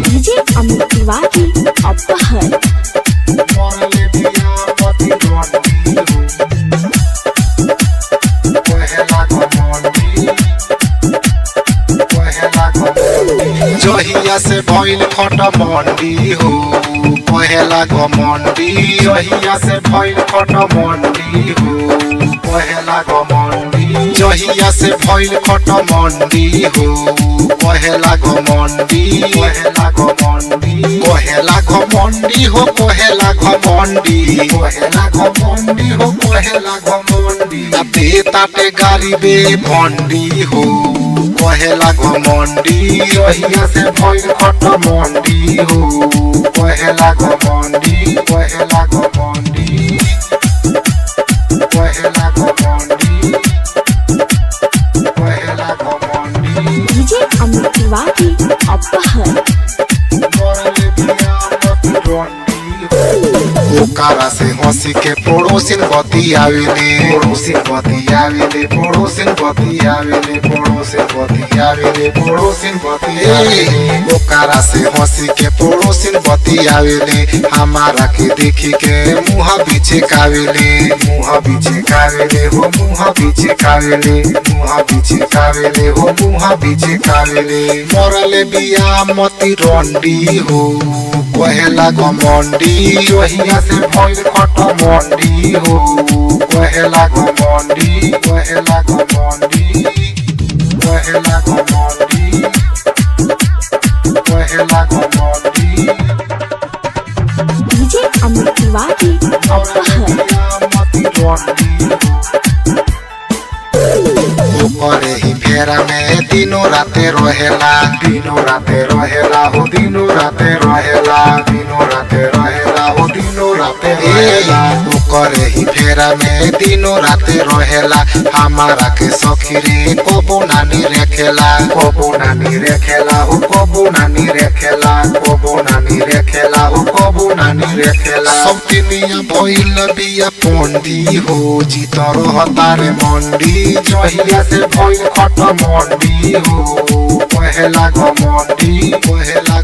DJ Amit Tiwari अपहर जहिया से भइल खट मंडी हो पहला घमंडी। जहिया से भइल खट मंडी हो पहला घमंडी। जहिया से भइल खट मंडी हो पहला घमंडी। पहला घमंडी पहला घमंडी हो पहला घमंडी। पहला घमंडी हो पहला घमंडी। ताते ताते गाड़ी बे भंडी हो पहला घमंडी। जहिया से भइल खट मंडी हो पहला घमंडी। पहला घमंडी पहला घमंडी पहला घमंडी। डीजे अमित तिवारी अपहर ओकरा से हंसी के पड़ोसिन बतियावेले। पड़ोसिन बतियावेले पड़ोसिन बतियावेले पड़ोसिन बतियावेले पड़ोसिन बतियावेले। ओकरा से हंसी के पड़ोसिन बतियावेले। हमारा के देखी के मुँह पीछे कावेले। मुँह पीछे कावेले हो मुँह पीछे कावेले। मुँह पीछे कावेले हो मुँह पीछे कावेले। मरले बिया मती रंडी हो पहला घमंडी। जहिया से भइल खट मंडी हो पहला घमंडी। पहला घमंडी पहला घमंडी पहला घमंडी। डीजे अमित तिवारी अपहर ओकरे ही फेरा में दिनों राते रहेला। दिनों राते रहेला हो दिनों राते रहेला। दिनों राते रहेला हो दिनों राते रहेला। ओकरे ही फेरा में दिनों राते रहेला। हमारा के सखी रे कबो नानी रेखेला। कबो नानी रेखेला हो कबो नानी रेखेला। कबो नानी रेखेला हो कबो नानी रेखेला। सब दुनिया भइल बिया पंडी हो जीत रहतारे मंडी। जहिया से भइल खट मंडी हो पहला घमंडी। पहला